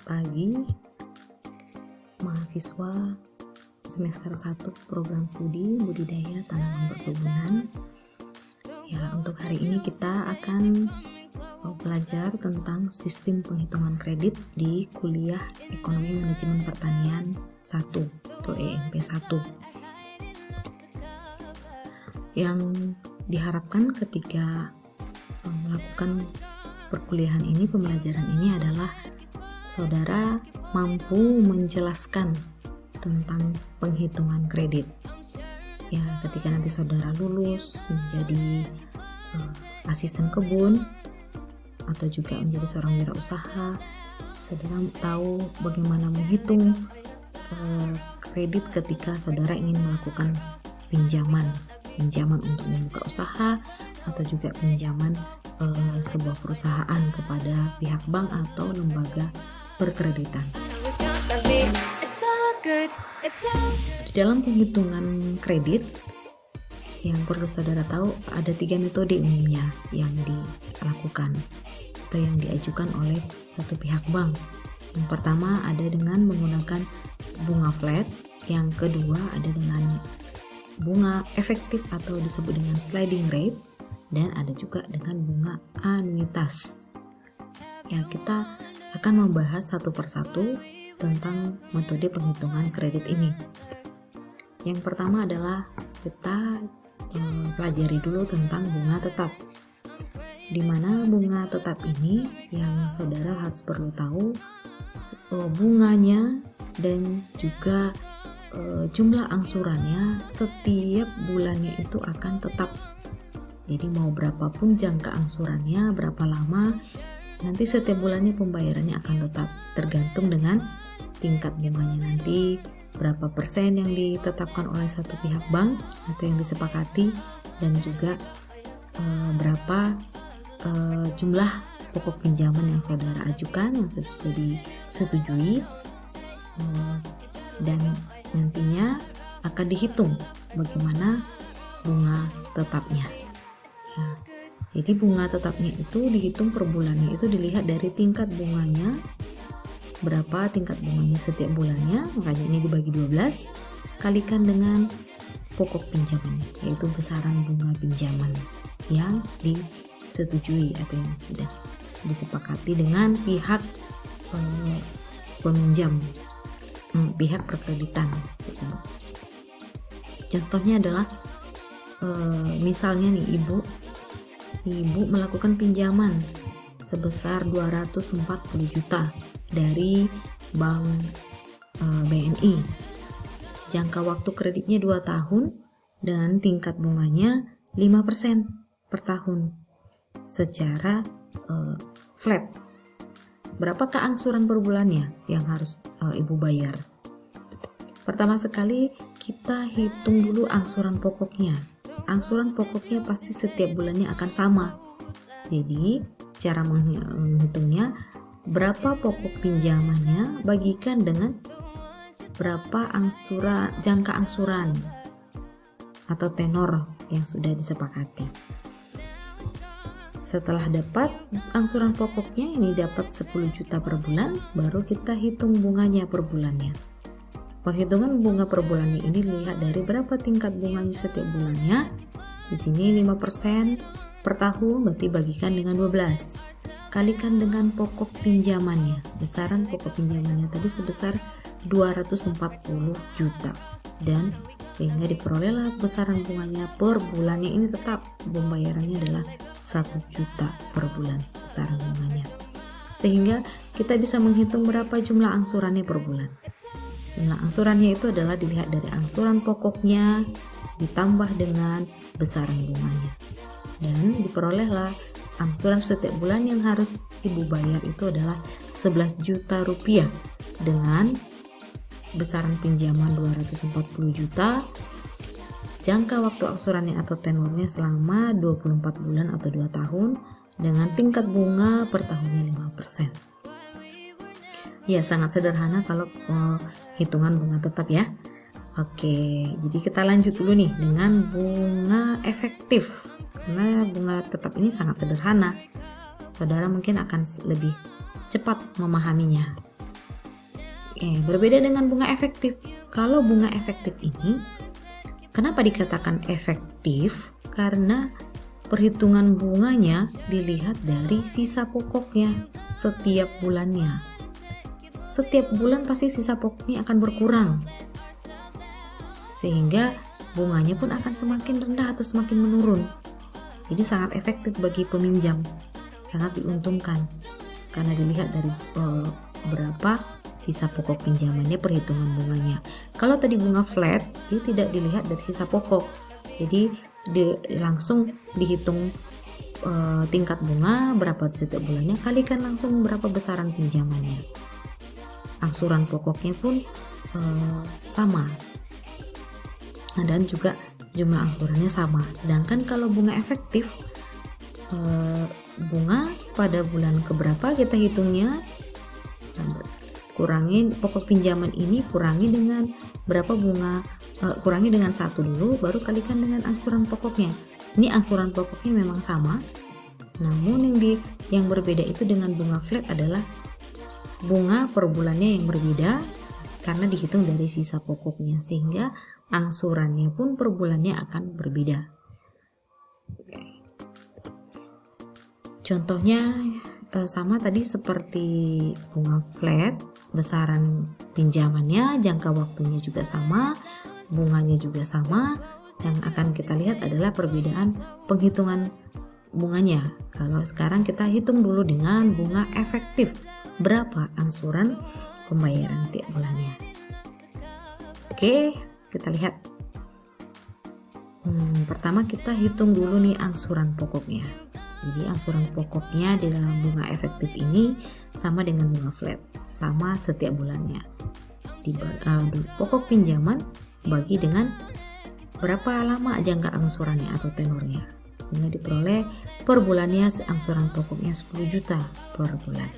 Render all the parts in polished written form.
pagi mahasiswa semester 1 program studi budidaya tanaman perkebunan. Ya, untuk hari ini kita akan belajar tentang sistem penghitungan kredit di kuliah Ekonomi Manajemen Pertanian 1 atau EMP 1. Yang diharapkan ketika melakukan perkuliahan ini, pembelajaran ini adalah saudara mampu menjelaskan tentang penghitungan kredit. Ya, ketika nanti saudara lulus menjadi asisten kebun atau juga menjadi seorang wirausaha, saudara tahu bagaimana menghitung kredit ketika saudara ingin melakukan pinjaman untuk membuka usaha atau juga pinjaman sebuah perusahaan kepada pihak bank atau lembaga perkreditan. Di dalam penghitungan kredit yang perlu saudara tahu, ada 3 metode umumnya yang dilakukan atau yang diajukan oleh satu pihak bank. Yang pertama ada dengan menggunakan bunga flat, yang kedua ada dengan bunga efektif atau disebut dengan sliding rate, dan ada juga dengan bunga anuitas. Ya, kita akan membahas satu persatu tentang metode penghitungan kredit ini. Yang pertama adalah kita pelajari dulu tentang bunga tetap, di mana bunga tetap ini yang saudara harus perlu tahu bunganya dan juga jumlah angsurannya setiap bulannya itu akan tetap. Jadi mau berapapun jangka angsurannya, berapa lama, nanti setiap bulannya pembayarannya akan tetap, tergantung dengan tingkat bunganya nanti, berapa persen yang ditetapkan oleh satu pihak bank atau yang disepakati, dan juga berapa jumlah pokok pinjaman yang saudara ajukan yang sudah disetujui, dan nantinya akan dihitung bagaimana bunga tetapnya. Ya, jadi bunga tetapnya itu dihitung per bulannya, itu dilihat dari tingkat bunganya, berapa tingkat bunganya setiap bulannya, makanya ini dibagi 12, kalikan dengan pokok pinjaman, yaitu besaran bunga pinjaman yang disetujui atau yang sudah disepakati dengan pihak peminjam, pihak perkreditan. Contohnya adalah misalnya nih ibu melakukan pinjaman sebesar 240 juta dari bank BNI. Jangka waktu kreditnya 2 tahun dan tingkat bunganya 5% per tahun secara flat. Berapakah angsuran per bulannya yang harus ibu bayar? Pertama sekali kita hitung dulu angsuran pokoknya. Angsuran pokoknya pasti setiap bulannya akan sama. Jadi cara menghitungnya, berapa pokok pinjamannya bagikan dengan berapa jangka angsuran atau tenor yang sudah disepakati. Setelah dapat angsuran pokoknya, ini dapat 10 juta per bulan, baru kita hitung bunganya per bulannya. Perhitungan bunga per bulannya ini dilihat dari berapa tingkat bunganya setiap bulannya. Di sini 5% per tahun, berarti bagikan dengan 12. Kalikan dengan pokok pinjamannya. Besaran pokok pinjamannya tadi sebesar 240 juta. Dan sehingga diperolehlah besaran bunganya per bulannya ini tetap. Pembayarannya adalah 1 juta per bulan besaran bunganya. Sehingga kita bisa menghitung berapa jumlah angsurannya per bulan. Jumlah angsurannya itu adalah dilihat dari angsuran pokoknya ditambah dengan besaran bunganya. Dan diperolehlah angsuran setiap bulan yang harus ibu bayar itu adalah 11 juta rupiah dengan besaran pinjaman 240 juta, jangka waktu angsurannya atau tenornya selama 24 bulan atau 2 tahun dengan tingkat bunga per tahunnya 5%. Ya, sangat sederhana kalau hitungan bunga tetap ya. Oke, jadi kita lanjut dulu nih dengan bunga efektif. Karena bunga tetap ini sangat sederhana. Saudara mungkin akan lebih cepat memahaminya. Berbeda dengan bunga efektif. Kalau bunga efektif ini, kenapa dikatakan efektif? Karena perhitungan bunganya dilihat dari sisa pokoknya setiap bulannya. Setiap bulan pasti sisa pokoknya akan berkurang, sehingga bunganya pun akan semakin rendah atau semakin menurun. Jadi sangat efektif bagi peminjam, sangat diuntungkan karena dilihat dari berapa sisa pokok pinjamannya, perhitungan bunganya. Kalau tadi bunga flat, dia tidak dilihat dari sisa pokok, jadi langsung dihitung tingkat bunga berapa setiap bulannya, kalikan langsung berapa besaran pinjamannya. Angsuran pokoknya pun sama, dan juga jumlah angsurannya sama. Sedangkan kalau bunga efektif, bunga pada bulan keberapa kita hitungnya, kurangin pokok pinjaman ini, kurangi dengan berapa bunga, kurangi dengan 1 dulu, baru kalikan dengan angsuran pokoknya. Ini angsuran pokoknya memang sama, namun yang berbeda itu dengan bunga flat adalah bunga per bulannya yang berbeda karena dihitung dari sisa pokoknya, sehingga angsurannya pun per bulannya akan berbeda. Contohnya sama tadi seperti bunga flat, besaran pinjamannya, jangka waktunya juga sama, bunganya juga sama. Yang akan kita lihat adalah perbedaan penghitungan bunganya. Kalau sekarang kita hitung dulu dengan bunga efektif, berapa angsuran pembayaran tiap bulannya. Oke, kita lihat. Pertama kita hitung dulu nih angsuran pokoknya. Jadi angsuran pokoknya di dalam bunga efektif ini sama dengan bunga flat, sama setiap bulannya. Pokok pinjaman bagi dengan berapa lama jangka angsurannya atau tenornya, sehingga diperoleh per bulannya angsuran pokoknya 10 juta per bulan.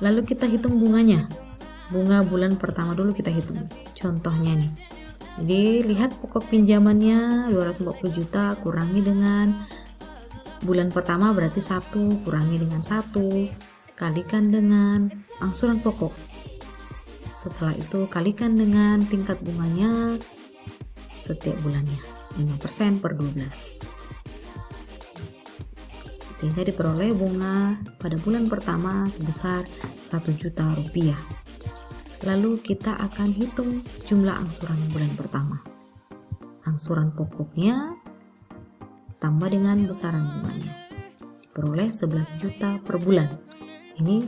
Lalu kita hitung bunganya. Bunga bulan pertama dulu kita hitung. Contohnya nih. Jadi lihat pokok pinjamannya 240 juta, kurangi dengan bulan pertama berarti 1, kurangi dengan 1, kalikan dengan angsuran pokok. Setelah itu kalikan dengan tingkat bunganya setiap bulannya, 5% per 12. Sehingga diperoleh bunga pada bulan pertama sebesar 1 juta rupiah. Lalu kita akan hitung jumlah angsuran bulan pertama. Angsuran pokoknya tambah dengan besaran bunganya, diperoleh 11 juta per bulan. Ini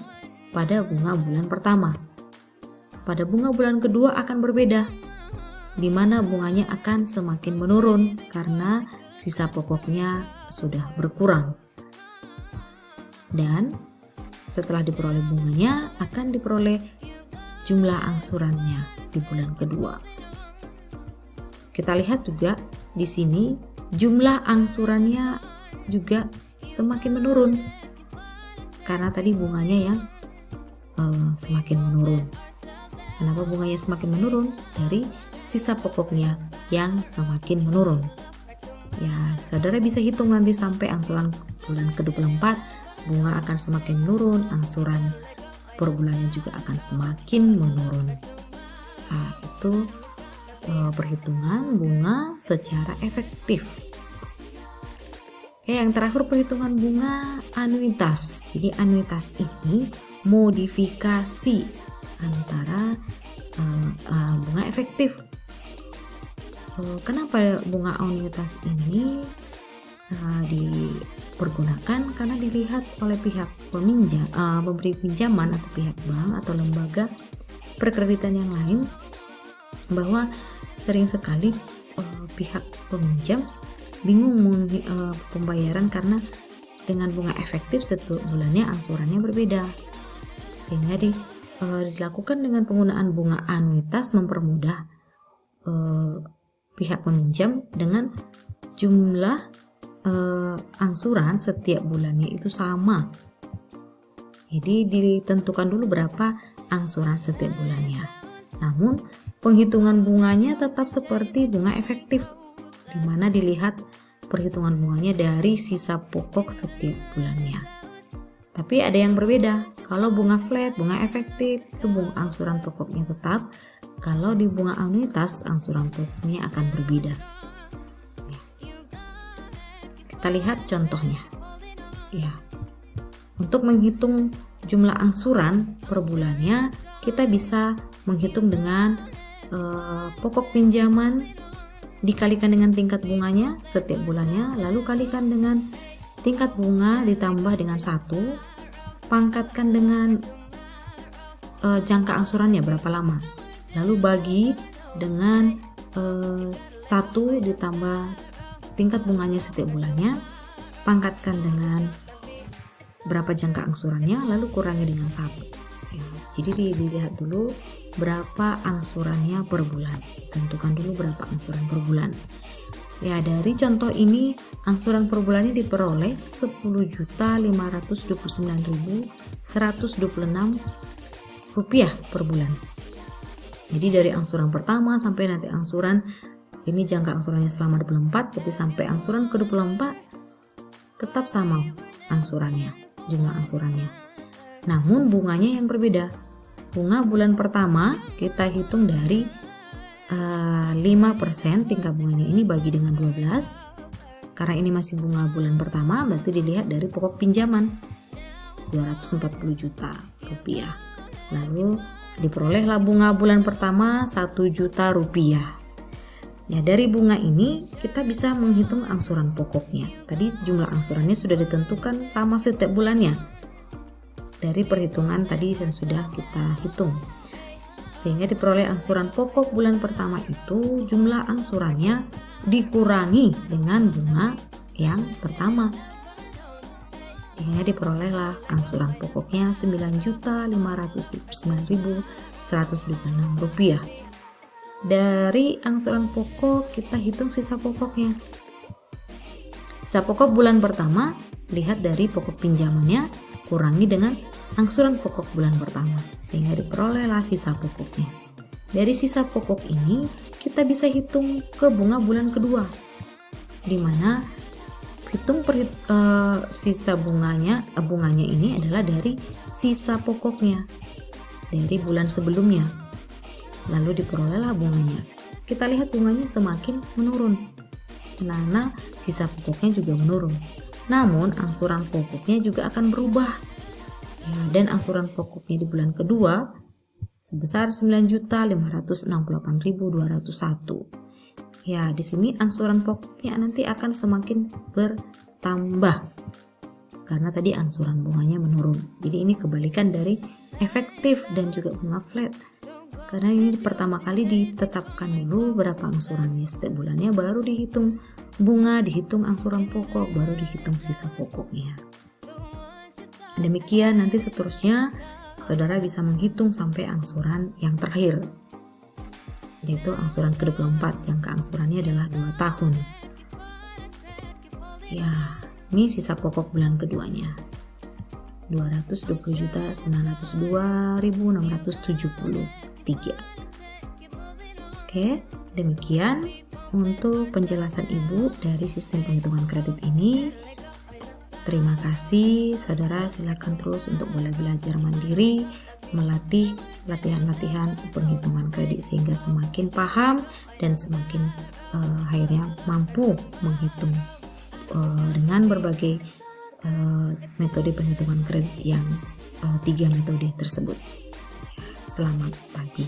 pada bunga bulan pertama. Pada bunga bulan kedua akan berbeda, di mana bunganya akan semakin menurun karena sisa pokoknya sudah berkurang. Dan setelah diperoleh bunganya akan diperoleh jumlah angsurannya di bulan kedua. Kita lihat juga di sini jumlah angsurannya juga semakin menurun karena tadi bunganya yang semakin menurun. Kenapa bunganya semakin menurun? Dari sisa pokoknya yang semakin menurun. Ya, saudara bisa hitung nanti sampai angsuran bulan ke-24, bunga akan semakin menurun, angsuran per bulannya juga akan semakin menurun. Nah, itu perhitungan bunga secara efektif. Oke, yang terakhir perhitungan bunga anuitas. Jadi anuitas ini modifikasi antara bunga efektif. Kenapa bunga anuitas ini dipergunakan? Karena dilihat oleh pihak peminjam, pemberi pinjaman atau pihak bank atau lembaga perkreditan yang lain, bahwa sering sekali pihak peminjam bingung pembayaran karena dengan bunga efektif setiap bulannya angsurannya berbeda, sehingga dilakukan dengan penggunaan bunga anuitas mempermudah pihak peminjam dengan jumlah angsuran setiap bulannya itu sama. Jadi ditentukan dulu berapa angsuran setiap bulannya. Namun penghitungan bunganya tetap seperti bunga efektif, di mana dilihat perhitungan bunganya dari sisa pokok setiap bulannya. Tapi ada yang berbeda. Kalau bunga flat, bunga efektif, itu bunga angsuran pokoknya tetap. Kalau di bunga anuitas, angsuran pokoknya akan berbeda. Kita lihat contohnya. Ya. Untuk menghitung jumlah angsuran per bulannya, kita bisa menghitung dengan pokok pinjaman dikalikan dengan tingkat bunganya setiap bulannya, lalu kalikan dengan tingkat bunga ditambah dengan 1, pangkatkan dengan jangka angsurannya berapa lama, lalu bagi dengan 1 ditambah tingkat bunganya setiap bulannya, pangkatkan dengan berapa jangka angsurannya, lalu kurangi dengan 1. Ya, jadi dilihat dulu berapa angsurannya per bulan, tentukan dulu berapa angsuran per bulan. Ya, dari contoh ini angsuran per bulannya diperoleh 10.529.126 rupiah per bulan. Jadi dari angsuran pertama sampai nanti angsuran ini jangka angsurannya selama 24, berarti sampai angsuran ke-24 tetap sama angsurannya, jumlah angsurannya. Namun bunganya yang berbeda. Bunga bulan pertama kita hitung dari 5% tingkat bunganya ini bagi dengan 12. Karena ini masih bunga bulan pertama, berarti dilihat dari pokok pinjaman 240 juta rupiah. Lalu diperolehlah bunga bulan pertama 1 juta rupiah. Ya, dari bunga ini kita bisa menghitung angsuran pokoknya. Tadi jumlah angsurannya sudah ditentukan sama setiap bulannya. Dari perhitungan tadi yang sudah kita hitung, sehingga diperoleh angsuran pokok bulan pertama itu jumlah angsurannya dikurangi dengan bunga yang pertama, sehingga diperolehlah angsuran pokoknya 9.529.126 rupiah. Dari angsuran pokok kita hitung sisa pokoknya. Sisa pokok bulan pertama lihat dari pokok pinjamannya kurangi dengan angsuran pokok bulan pertama, sehingga diperolehlah sisa pokoknya. Dari sisa pokok ini kita bisa hitung ke bunga bulan kedua, di mana hitung sisa bunganya ini adalah dari sisa pokoknya dari bulan sebelumnya, lalu diperolehlah bunganya. Kita lihat bunganya semakin menurun, karena sisa pokoknya juga menurun. Namun angsuran pokoknya juga akan berubah. Ya, dan angsuran pokoknya di bulan kedua sebesar 9.568.201. Ya, di sini angsuran pokoknya nanti akan semakin bertambah karena tadi angsuran bunganya menurun. Jadi ini kebalikan dari efektif dan juga bunga flat. Karena ini pertama kali ditetapkan dulu berapa angsurannya setiap bulannya, baru dihitung bunga, dihitung angsuran pokok, baru dihitung sisa pokoknya. Demikian nanti seterusnya saudara bisa menghitung sampai angsuran yang terakhir, yaitu angsuran ke-24. Jangka angsurannya adalah 2 tahun. Ya, ini sisa pokok bulan keduanya 220.902.673. Oke, demikian untuk penjelasan Ibu dari sistem penghitungan kredit ini. Terima kasih saudara, silakan terus untuk boleh belajar mandiri, melatih latihan-latihan penghitungan kredit sehingga semakin paham dan semakin akhirnya mampu menghitung dengan berbagai metode penghitungan kredit yang 3 metode tersebut. Selamat pagi.